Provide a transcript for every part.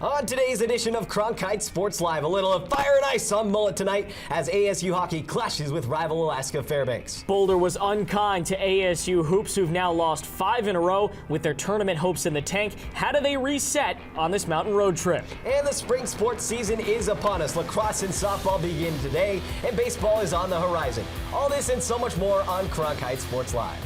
On today's edition of Cronkite Sports Live, a little of fire and ice on Mullet tonight as ASU hockey clashes with rival Alaska Fairbanks. Boulder was unkind to ASU Hoops, who've now lost 5 in a row with their tournament hopes in the tank. How do they reset on this mountain road trip? And the spring sports season is upon us. Lacrosse and softball begin today, and baseball is on the horizon. All this and so much more on Cronkite Sports Live.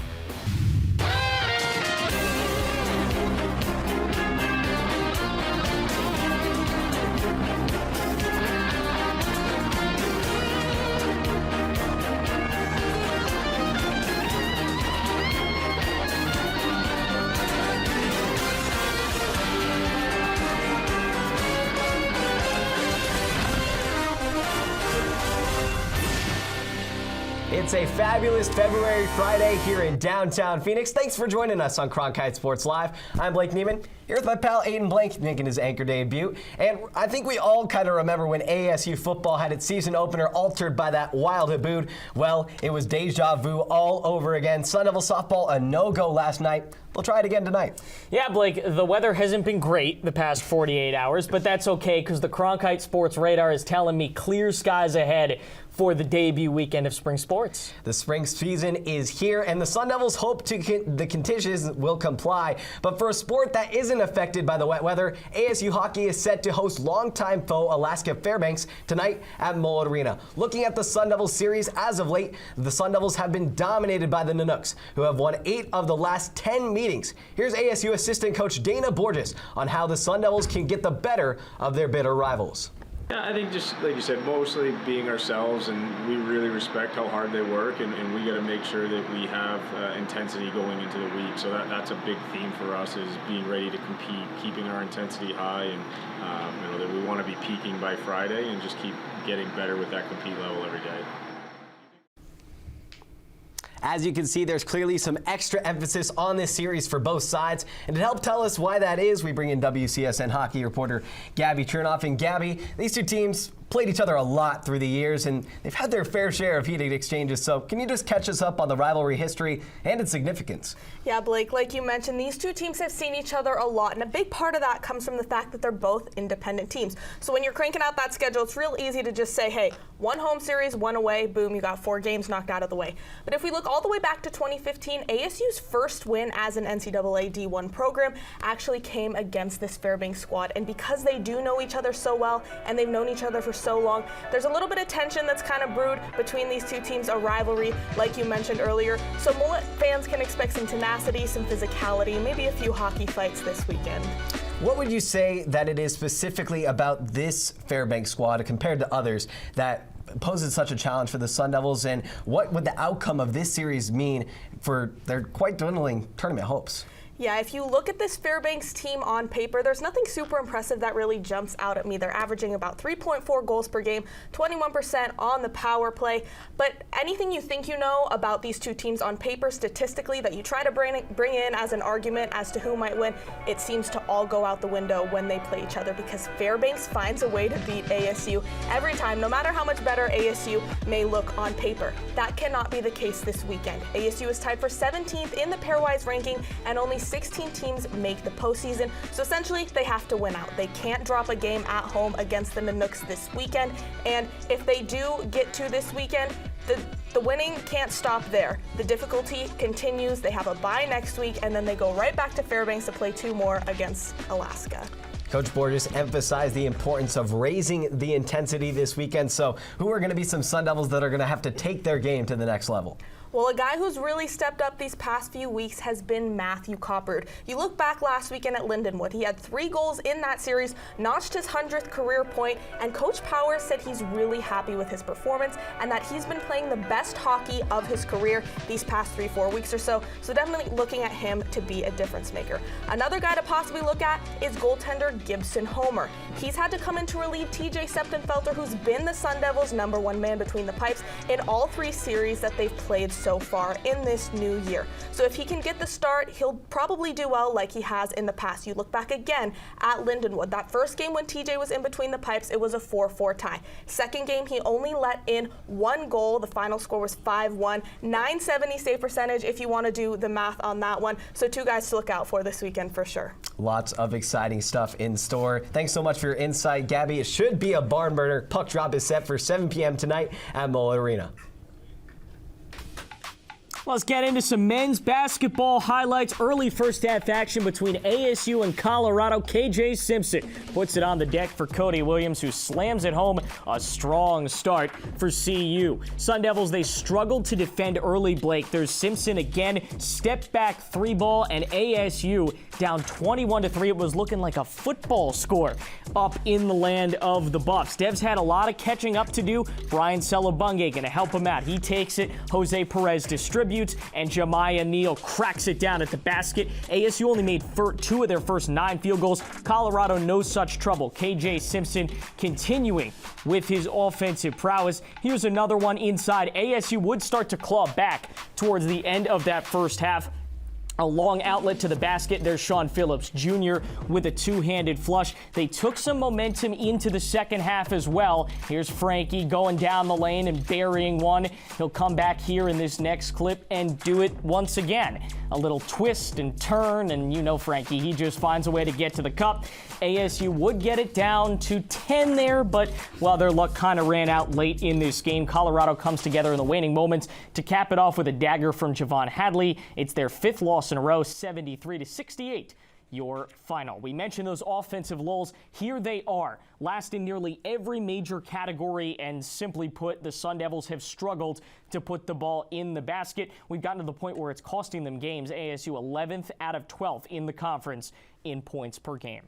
It's a fabulous February Friday here in downtown Phoenix. Thanks for joining us on Cronkite Sports Live. I'm Blake Neiman, here with my pal Aiden Blank making his anchor debut. And I think we all kind of remember when ASU football had its season opener altered by that wild Habood. Well, it was deja vu all over again. Sun Devil softball, a no-go last night. We'll try it again tonight. Yeah, Blake, the weather hasn't been great the past 48 hours, but that's okay because the Cronkite Sports radar is telling me clear skies ahead for the debut weekend of spring sports. The spring season is here, and the Sun Devils hope the conditions will comply. But for a sport that isn't affected by the wet weather, ASU hockey is set to host longtime foe Alaska Fairbanks tonight at Mullet Arena. Looking at the Sun Devils series as of late, the Sun Devils have been dominated by the Nanooks, who have won 8 of the last 10 meetings. Here's ASU assistant coach Dana Borges on how the Sun Devils can get the better of their bitter rivals. Yeah, I think just like you said, mostly being ourselves, and we really respect how hard they work, and we got to make sure that we have intensity going into the week. So that's a big theme for us, is being ready to compete, keeping our intensity high, and that we want to be peaking by Friday and just keep getting better with that compete level every day. As you can see, there's clearly some extra emphasis on this series for both sides. And to help tell us why that is, we bring in WCSN hockey reporter Gabby Chernoff. And Gabby, these two teams played each other a lot through the years, and they've had their fair share of heated exchanges. So can you just catch us up on the rivalry history and its significance? Yeah, Blake, like you mentioned, these two teams have seen each other a lot, and a big part of that comes from the fact that they're both independent teams. So when you're cranking out that schedule, it's real easy to just say, hey, one home series, one away, boom, you got 4 games knocked out of the way. But if we look all the way back to 2015, ASU's first win as an NCAA D1 program actually came against this Fairbanks squad. And because they do know each other so well, and they've known each other for so long, there's a little bit of tension that's kind of brewed between these two teams, a rivalry, like you mentioned earlier. So Mullet fans can expect some tenacity, some physicality, maybe a few hockey fights this weekend. What would you say that it is specifically about this Fairbanks squad compared to others that poses such a challenge for the Sun Devils, and what would the outcome of this series mean for their quite dwindling tournament hopes? Yeah, if you look at this Fairbanks team on paper, there's nothing super impressive that really jumps out at me. They're averaging about 3.4 goals per game, 21% on the power play. But anything you think you know about these two teams on paper statistically that you try to bring in as an argument as to who might win, it seems to all go out the window when they play each other, because Fairbanks finds a way to beat ASU every time, no matter how much better ASU may look on paper. That cannot be the case this weekend. ASU is tied for 17th in the pairwise ranking, and only 16 teams make the postseason, so essentially they have to win out. They can't drop a game at home against the Nanooks this weekend, and if they do get to this weekend, the winning can't stop there. The difficulty continues. They have a bye next week, and then they go right back to Fairbanks to play 2 more against Alaska. Coach Borges emphasized the importance of raising the intensity this weekend. So who are going to be some Sun Devils that are going to have to take their game to the next level? Well, a guy who's really stepped up these past few weeks has been Matthew Coppard. You look back last weekend at Lindenwood, he had 3 goals in that series, notched his 100th career point, and Coach Powers said he's really happy with his performance and that he's been playing the best hockey of his career these past 3-4 weeks or so. So definitely looking at him to be a difference maker. Another guy to possibly look at is goaltender Gibson Homer. He's had to come in to relieve TJ Septenfelter, who's been the Sun Devils' #1 man between the pipes in all 3 series that they've played so far in this new year. So if he can get the start, he'll probably do well like he has in the past. You look back again at Lindenwood. That first game when TJ was in between the pipes, it was a 4-4 tie. Second game, he only let in 1 goal. The final score was 5-1. 970 save percentage if you want to do the math on that one. So 2 guys to look out for this weekend for sure. Lots of exciting stuff in store. Thanks so much for your insight, Gabby. It should be a barn burner. Puck drop is set for 7 p.m. tonight at Mullet Arena. Let's get into some men's basketball highlights. Early first half action between ASU and Colorado. KJ Simpson puts it on the deck for Cody Williams, who slams it home. A strong start for CU. Sun Devils, they struggled to defend early, Blake. There's Simpson again, step back 3 ball, and ASU down 21-3. It was looking like a football score up in the land of the Buffs. Devs had a lot of catching up to do. Brian Celebunge going to help him out. He takes it. Jose Perez distributes, and Jemiah Neal cracks it down at the basket. ASU only made 2 of their first 9 field goals. Colorado, no such trouble. KJ Simpson continuing with his offensive prowess. Here's another one inside. ASU would start to claw back towards the end of that first half. A long outlet to the basket. There's Sean Phillips Jr. with a 2-handed flush. They took some momentum into the second half as well. Here's Frankie going down the lane and burying one. He'll come back here in this next clip and do it once again. A little twist and turn, and you know Frankie, he just finds a way to get to the cup. ASU would get it down to 10 there, but well, their luck kind of ran out late in this game. Colorado comes together in the waning moments to cap it off with a dagger from Javon Hadley. It's their 5th loss in a row, 73-68. Your final. We mentioned those offensive lulls. Here they are. Last in nearly every major category, and simply put, the Sun Devils have struggled to put the ball in the basket. We've gotten to the point where it's costing them games. ASU 11th out of 12th in the conference in points per game.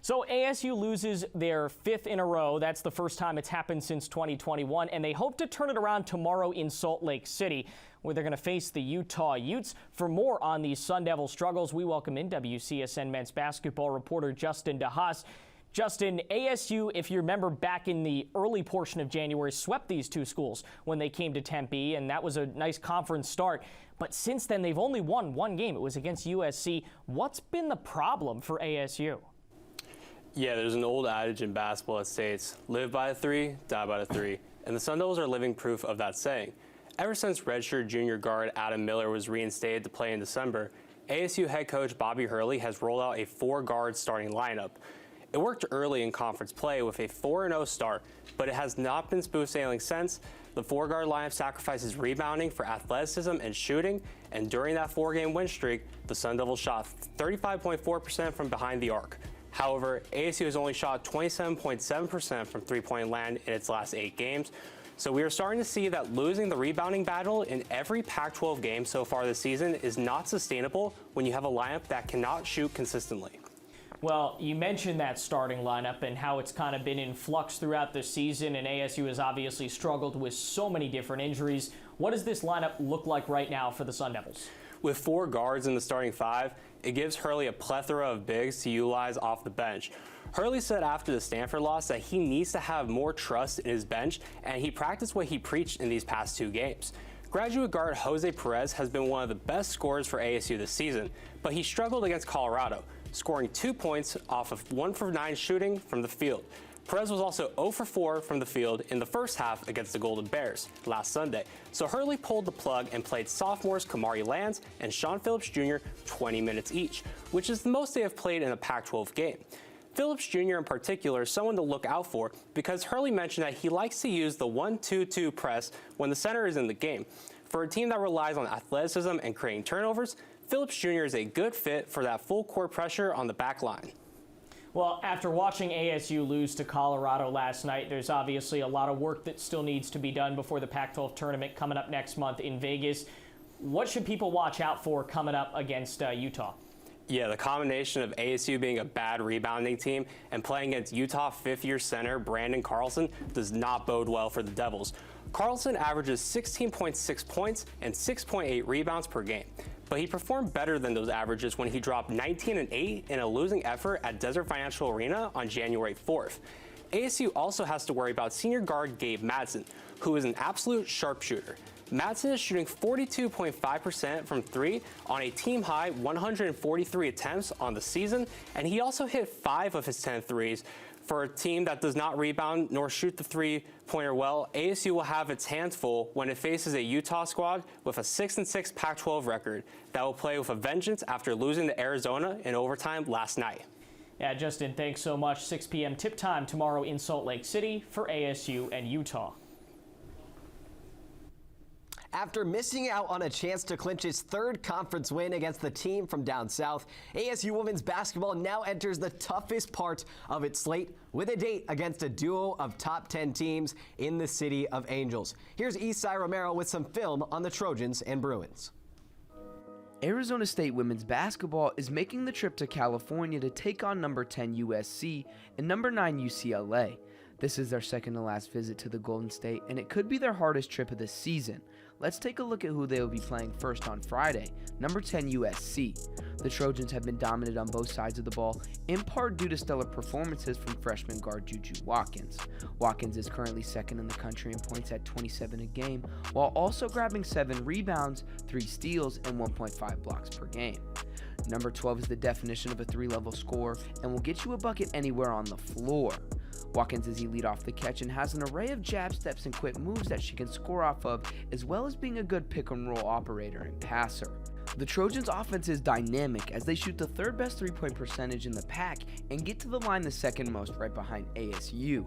So ASU loses their 5th in a row. That's the first time it's happened since 2021, and they hope to turn it around tomorrow in Salt Lake City, where they're going to face the Utah Utes. For more on these Sun Devil struggles, we welcome in WCSN men's basketball reporter Justin DeHaas. Justin, ASU, if you remember back in the early portion of January, swept these 2 schools when they came to Tempe, and that was a nice conference start. But since then, they've only won 1 game. It was against USC. What's been the problem for ASU? Yeah, there's an old adage in basketball that states, live by the 3, die by the 3. And the Sun Devils are living proof of that saying. Ever since redshirt junior guard Adam Miller was reinstated to play in December, ASU head coach Bobby Hurley has rolled out a 4-guard starting lineup. It worked early in conference play with a 4-0 start, but it has not been smooth sailing since. The 4-guard lineup sacrifices rebounding for athleticism and shooting, and during that 4-game win streak, the Sun Devils shot 35.4% from behind the arc. However, ASU has only shot 27.7% from 3-point land in its last 8 games. So we are starting to see that losing the rebounding battle in every Pac-12 game so far this season is not sustainable when you have a lineup that cannot shoot consistently. Well, you mentioned that starting lineup and how it's kind of been in flux throughout the season, and ASU has obviously struggled with so many different injuries. What does this lineup look like right now for the Sun Devils? With 4 guards in the starting 5, it gives Hurley a plethora of bigs to utilize off the bench. Hurley said after the Stanford loss that he needs to have more trust in his bench, and he practiced what he preached in these past 2 games. Graduate guard Jose Perez has been one of the best scorers for ASU this season, but he struggled against Colorado, scoring 2 points off of 1 for 9 shooting from the field. Perez was also 0 for 4 from the field in the first half against the Golden Bears last Sunday. So Hurley pulled the plug and played sophomores Kamari Lands and Sean Phillips Jr. 20 minutes each, which is the most they have played in a Pac-12 game. Phillips Jr. in particular is someone to look out for because Hurley mentioned that he likes to use the 1-2-2 press when the center is in the game. For a team that relies on athleticism and creating turnovers, Phillips Jr. is a good fit for that full court pressure on the back line. Well, after watching ASU lose to Colorado last night, there's obviously a lot of work that still needs to be done before the Pac-12 tournament coming up next month in Vegas. What should people watch out for coming up against Utah? Yeah, the combination of ASU being a bad rebounding team and playing against Utah 5th-year center Brandon Carlson does not bode well for the Devils. Carlson averages 16.6 points and 6.8 rebounds per game. But he performed better than those averages when he dropped 19-8 in a losing effort at Desert Financial Arena on January 4th. ASU also has to worry about senior guard Gabe Madsen, who is an absolute sharpshooter. Madsen is shooting 42.5% from three on a team-high 143 attempts on the season, and he also hit 5 of his 10 threes. For a team that does not rebound nor shoot the three-pointer well, ASU will have its hands full when it faces a Utah squad with a 6-6 Pac-12 record that will play with a vengeance after losing to Arizona in overtime last night. Yeah, Justin, thanks so much. 6 p.m. tip time tomorrow in Salt Lake City for ASU and Utah. After missing out on a chance to clinch its third conference win against the team from down south, ASU women's basketball now enters the toughest part of its slate with a date against a duo of top 10 teams in the City of Angels. Here's Isai Romero with some film on the Trojans and Bruins. Arizona State women's basketball is making the trip to California to take on number 10 USC and number 9 UCLA. This is their second to last visit to the Golden State, and it could be their hardest trip of the season. Let's take a look at who they will be playing first on Friday. Number 10 USC. The Trojans have been dominant on both sides of the ball, in part due to stellar performances from freshman guard Juju Watkins. Watkins is currently second in the country in points at 27 a game, while also grabbing 7 rebounds, 3 steals, and 1.5 blocks per game. Number 12 is the definition of a 3-level scorer and will get you a bucket anywhere on the floor. Watkins is elite off the catch and has an array of jab steps and quick moves that she can score off of, as well as being a good pick-and-roll operator and passer. The Trojans' offense is dynamic as they shoot the 3rd best 3-point percentage in the pack and get to the line the 2nd most, right behind ASU.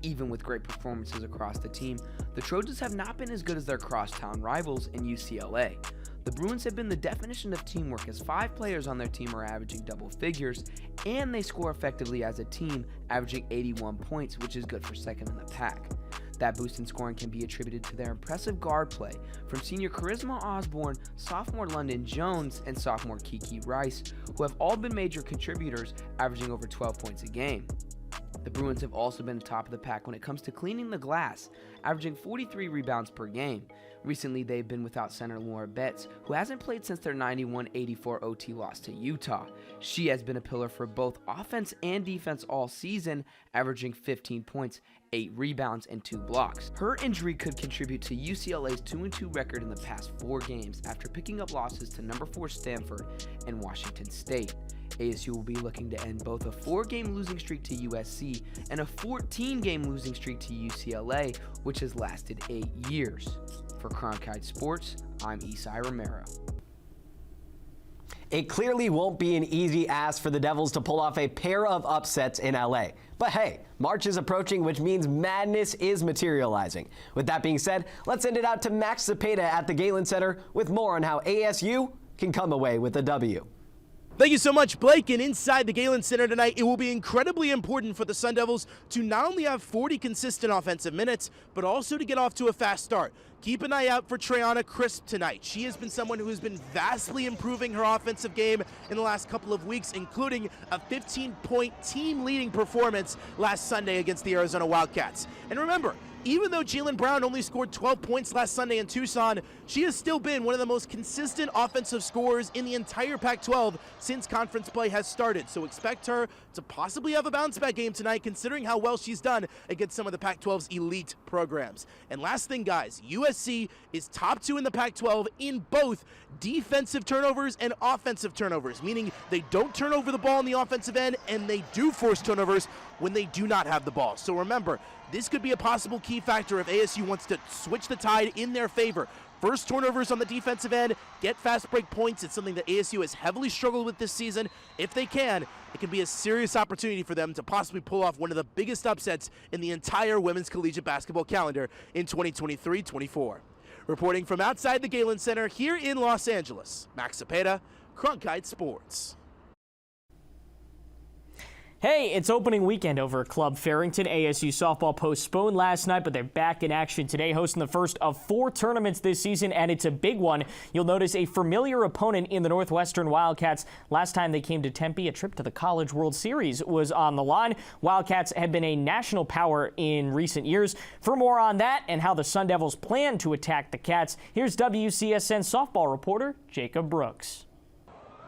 Even with great performances across the team, the Trojans have not been as good as their crosstown rivals in UCLA. The Bruins have been the definition of teamwork as 5 players on their team are averaging double figures, and they score effectively as a team, averaging 81 points, which is good for 2nd in the pack. That boost in scoring can be attributed to their impressive guard play from senior Charisma Osborne, sophomore London Jones, and sophomore Kiki Rice, who have all been major contributors, averaging over 12 points a game. The Bruins have also been top of the pack when it comes to cleaning the glass, averaging 43 rebounds per game. Recently, they've been without center Laura Betts, who hasn't played since their 91-84 OT loss to Utah. She has been a pillar for both offense and defense all season, averaging 15 points, 8 rebounds, and 2 blocks. Her injury could contribute to UCLA's 2-2 record in the past 4 games after picking up losses to number 4 Stanford and Washington State. ASU will be looking to end both a 4-game losing streak to USC and a 14-game losing streak to UCLA, which has lasted 8 years. For Cronkite Sports, I'm Isai Romero. It clearly won't be an easy ask for the Devils to pull off a pair of upsets in LA. But hey, March is approaching, which means madness is materializing. With that being said, let's send it out to Max Cepeda at the Galen Center with more on how ASU can come away with a W. Thank you so much, Blake. And inside the Galen Center tonight, it will be incredibly important for the Sun Devils to not only have 40 consistent offensive minutes, but also to get off to a fast start. Keep an eye out for Treyana Crisp tonight. She has been someone who has been vastly improving her offensive game in the last couple of weeks, including a 15-point team-leading performance last Sunday against the Arizona Wildcats. And remember, even though Jaylen Brown only scored 12 points last Sunday in Tucson, she has still been one of the most consistent offensive scorers in the entire Pac-12 since conference play has started. So expect her to possibly have a bounce-back game tonight, considering how well she's done against some of the Pac-12's elite programs. And last thing, guys, USC is top 2 in the Pac-12 in both defensive turnovers and offensive turnovers, meaning they don't turn over the ball on the offensive end, and they do force turnovers when they do not have the ball. So remember, this could be a possible key factor if ASU wants to switch the tide in their favor. First turnovers on the defensive end, get fast break points. It's something that ASU has heavily struggled with this season. If they can, it can be a serious opportunity for them to possibly pull off one of the biggest upsets in the entire women's collegiate basketball calendar in 2023-24. Reporting from outside the Galen Center here in Los Angeles, Max Cepeda, Cronkite Sports. Hey, it's opening weekend over at Club Farrington. ASU softball postponed last night, but they're back in action today, hosting the first of 4 tournaments this season, and it's a big one. You'll notice a familiar opponent in the Northwestern Wildcats. Last time they came to Tempe, a trip to the College World Series was on the line. Wildcats have been a national power in recent years. For more on that and how the Sun Devils plan to attack the Cats, here's WCSN softball reporter Jacob Brooks.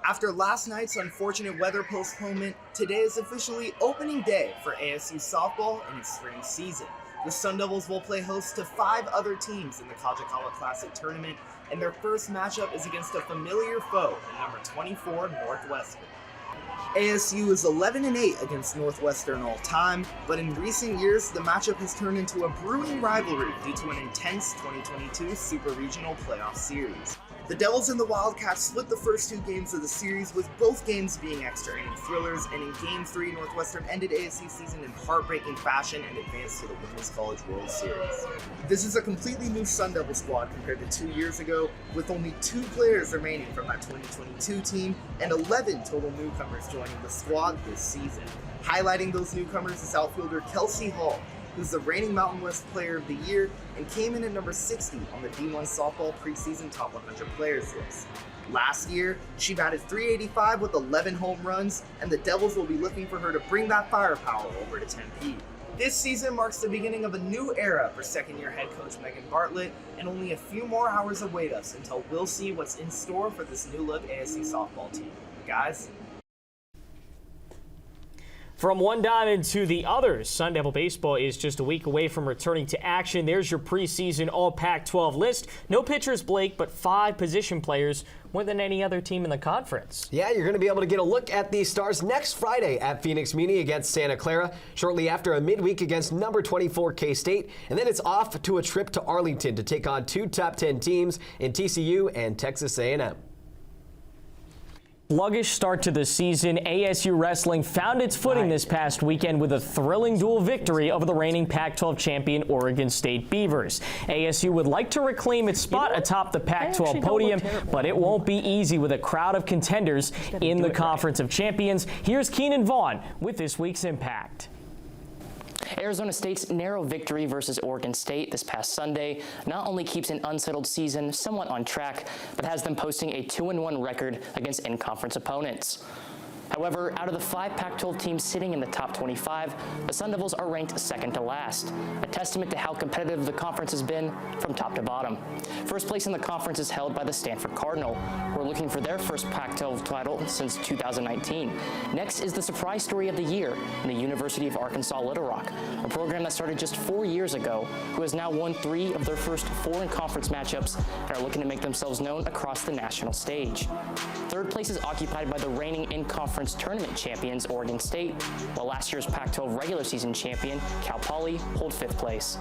After last night's unfortunate weather postponement, today is officially opening day for ASU softball in its spring season. The Sun Devils will play host to 5 other teams in the Kajikawa Classic tournament, and their first matchup is against a familiar foe in number 24 Northwestern. ASU is 11-8 against Northwestern all time, but in recent years, the matchup has turned into a brewing rivalry due to an intense 2022 Super Regional Playoff Series. The Devils and the Wildcats split the first 2 games of the series, with both games being extra inning thrillers, and in Game 3, Northwestern ended ASU's season in heartbreaking fashion and advanced to the Women's College World Series. This is a completely new Sun Devil squad compared to 2 years ago, with only 2 players remaining from that 2022 team, and 11 total newcomers joining the squad this season. Highlighting those newcomers is outfielder Kelsey Hall, who's the reigning Mountain West Player of the Year and came in at number 60 on the D1 Softball preseason Top 100 Players list. Last year, she batted .385 with 11 home runs, and the Devils will be looking for her to bring that firepower over to Tempe. This season marks the beginning of a new era for second-year head coach Megan Bartlett, and only a few more hours await us until we'll see what's in store for this new-look ASU softball team. Guys? From one diamond to the other, Sun Devil baseball is just a week away from returning to action. There's your preseason all Pac-12 list. No pitchers, Blake, but 5 position players, more than any other team in the conference. Yeah, you're going to be able to get a look at these stars next Friday at Phoenix Muni against Santa Clara, shortly after a midweek against number 24 K-State, and then it's off to a trip to Arlington to take on 2 top 10 teams in TCU and Texas A&M. Sluggish start to the season. ASU wrestling found its footing this past weekend with a thrilling dual victory over the reigning Pac-12 champion Oregon State Beavers. ASU would like to reclaim its spot atop the Pac-12 podium, but it won't be easy with a crowd of contenders in the Conference of Champions. Here's Keenan Vaughn with this week's Impact. Arizona State's narrow victory versus Oregon State this past Sunday not only keeps an unsettled season somewhat on track, but has them posting a 2-1 record against in-conference opponents. However, out of the 5 Pac-12 teams sitting in the top 25, the Sun Devils are ranked second to last, a testament to how competitive the conference has been from top to bottom. First place in the conference is held by the Stanford Cardinal, who are looking for their first Pac-12 title since 2019. Next is the surprise story of the year in the University of Arkansas Little Rock, a program that started just 4 years ago, who has now won 3 of their first 4 in-conference matchups and are looking to make themselves known across the national stage. Third place is occupied by the reigning in-conference tournament champions Oregon State, while last year's Pac-12 regular season champion Cal Poly hold 5th place.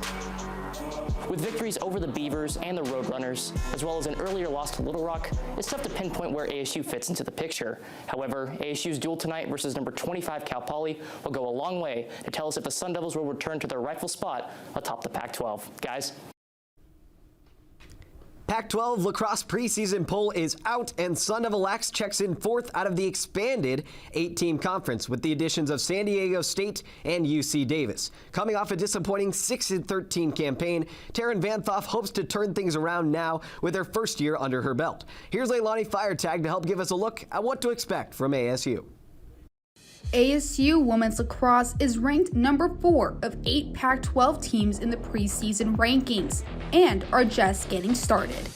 With victories over the Beavers and the Roadrunners, as well as an earlier loss to Little Rock, it's tough to pinpoint where ASU fits into the picture. However, ASU's duel tonight versus number 25 Cal Poly will go a long way to tell us if the Sun Devils will return to their rightful spot atop the Pac-12. Guys? Pac-12 lacrosse preseason poll is out, and Sun Devil Lax checks in 4th out of the expanded 8-team conference with the additions of San Diego State and UC Davis. Coming off a disappointing 6-13 campaign, Taryn Van Thoff hopes to turn things around now with her first year under her belt. Here's Leilani Firetag to help give us a look at what to expect from ASU. ASU women's lacrosse is ranked number 4 of 8 Pac-12 teams in the preseason rankings and are just getting started.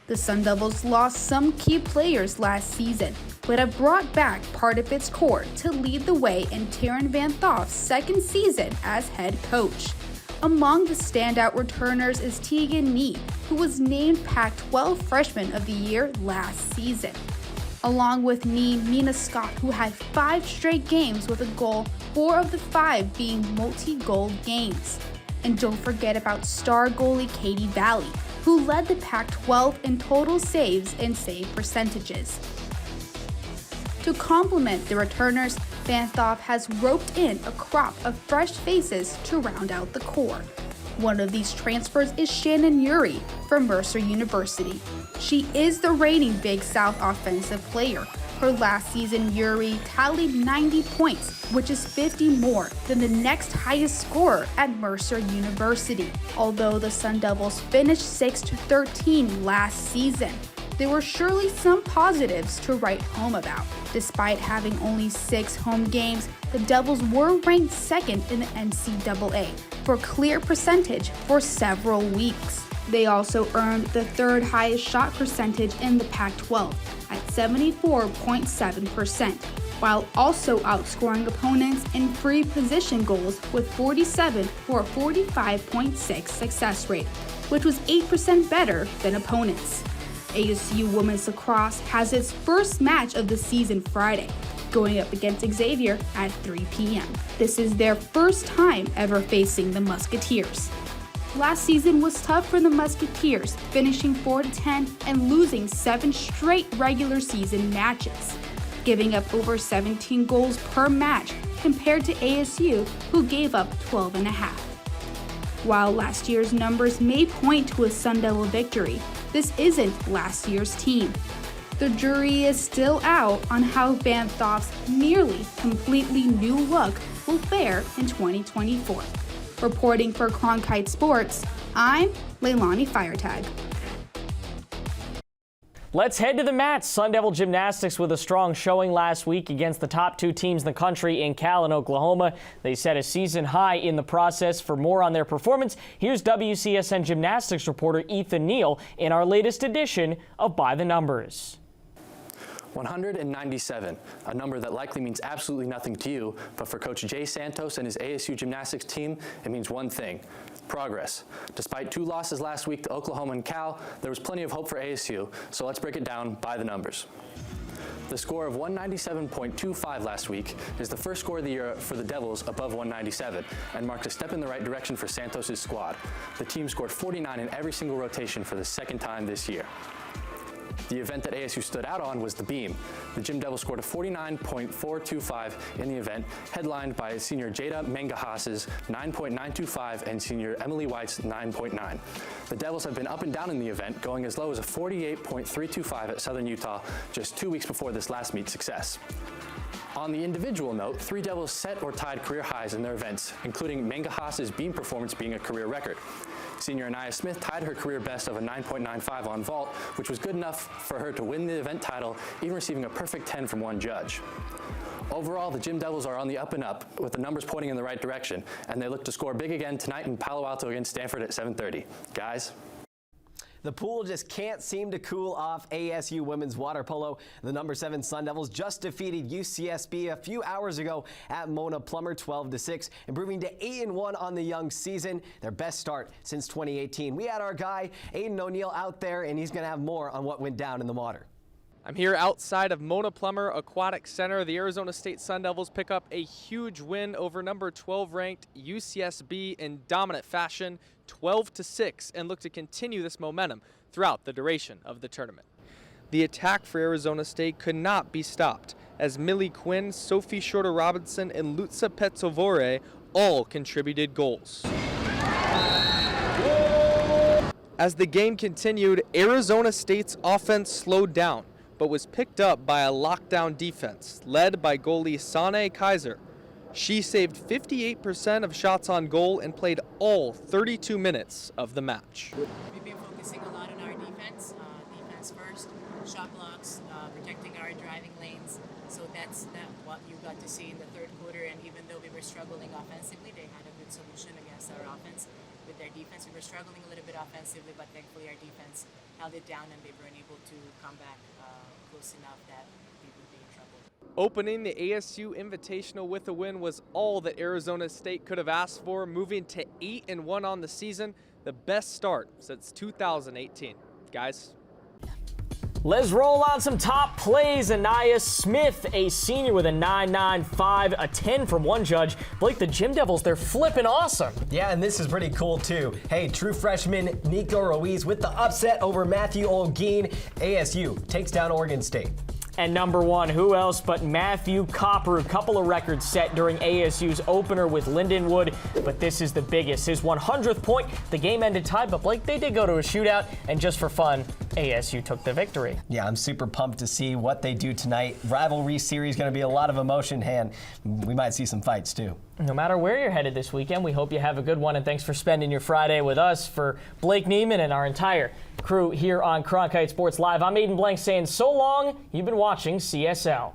The Sun Devils lost some key players last season, but have brought back part of its core to lead the way in Taryn Van Thoff's second season as head coach. Among the standout returners is Tegan Nee, who was named Pac-12 Freshman of the Year last season. Along with Mina Scott, who had 5 straight games with a goal, 4 of the 5 being multi-goal games. And don't forget about star goalie Katie Valley, who led the Pac-12 in total saves and save percentages. To complement the returners, Van Thoff has roped in a crop of fresh faces to round out the core. One of these transfers is Shannon Uri from Mercer University. She is the reigning Big South offensive player. Her last season, Uri tallied 90 points, which is 50 more than the next highest scorer at Mercer University. Although the Sun Devils finished 6-13 last season, there were surely some positives to write home about. Despite having only 6 home games, the Devils were ranked 2nd in the NCAA for clear percentage for several weeks. They also earned the third highest shot percentage in the Pac-12 at 74.7%, while also outscoring opponents in free position goals with 47 for a 45.6 success rate, which was 8% better than opponents. ASU women's lacrosse has its first match of the season Friday, going up against Xavier at 3 p.m. This is their first time ever facing the Musketeers. Last season was tough for the Musketeers, finishing 4-10 and losing 7 straight regular season matches, giving up over 17 goals per match compared to ASU, who gave up 12.5. While last year's numbers may point to a Sun Devil victory, this isn't last year's team. The jury is still out on how Van Thoff's nearly completely new look will fare in 2024. Reporting for Cronkite Sports, I'm Leilani Firetag. Let's head to the mats. Sun Devil Gymnastics with a strong showing last week against the top 2 teams in the country in Cal and Oklahoma. They set a season high in the process. For more on their performance, here's WCSN Gymnastics reporter Ethan Neal in our latest edition of By the Numbers. 197, a number that likely means absolutely nothing to you, but for Coach Jay Santos and his ASU gymnastics team, it means one thing: progress. Despite 2 losses last week to Oklahoma and Cal, there was plenty of hope for ASU, so let's break it down by the numbers. The score of 197.25 last week is the first score of the year for the Devils above 197 and marks a step in the right direction for Santos' squad. The team scored 49 in every single rotation for the second time this year. The event that ASU stood out on was the beam. The Gym Devils scored a 49.425 in the event, headlined by senior Jada Mengahas's 9.925 and senior Emily White's 9.9. The Devils have been up and down in the event, going as low as a 48.325 at Southern Utah just 2 weeks before this last meet success. On the individual note, 3 Devils set or tied career highs in their events, including Mengahas's beam performance being a career record. Senior Anaya Smith tied her career best of a 9.95 on vault, which was good enough for her to win the event title, even receiving a perfect 10 from one judge. Overall, the Gym Devils are on the up and up, with the numbers pointing in the right direction, and they look to score big again tonight in Palo Alto against Stanford at 7:30. Guys? The pool just can't seem to cool off ASU women's water polo. The number 7 Sun Devils just defeated UCSB a few hours ago at Mona Plummer 12-6, improving to 8-1 on the young season, their best start since 2018. We had our guy Aiden O'Neill out there, and he's going to have more on what went down in the water. I'm here outside of Mona Plummer Aquatic Center. The Arizona State Sun Devils pick up a huge win over number 12 ranked UCSB in dominant fashion, 12-6, and look to continue this momentum throughout the duration of the tournament. The attack for Arizona State could not be stopped, as Millie Quinn, Sophie Shorter-Robinson, and Lutza Petzovore all contributed goals. As the game continued, Arizona State's offense slowed down, but was picked up by a lockdown defense led by goalie Sane Kaiser. She saved 58% of shots on goal and played all 32 minutes of the match. We've been focusing a lot on our defense, defense first, shot blocks, protecting our driving lanes. So that's what you got to see in the third quarter, and even though we were struggling offensively, they had a good solution against our offense. With their defense, we were struggling a little bit offensively, but thankfully our defense held it down and they were unable to come back close enough that we would be in trouble. Opening the ASU Invitational with a win was all that Arizona State could have asked for, moving to 8-1 on the season, the best start since 2018. Guys? Let's roll on some top plays. Anaya Smith, a senior with a 9.95, a 10 from one judge. Blake, the Gym Devils, they're flipping awesome. Yeah, and this is pretty cool too. Hey, true freshman Nico Ruiz with the upset over Matthew Olguin. ASU takes down Oregon State. And number 1, who else but Matthew Copper? A couple of records set during ASU's opener with Lindenwood, but this is the biggest. His 100th point. The game ended tied, but Blake, they did go to a shootout, and just for fun, ASU took the victory. Yeah, I'm super pumped to see what they do tonight. Rivalry series going to be a lot of emotion, and we might see some fights too. No matter where you're headed this weekend, we hope you have a good one, and thanks for spending your Friday with us. For Blake Neiman and our entire crew here on Cronkite Sports Live, I'm Aiden Blank saying so long. You've been watching CSL.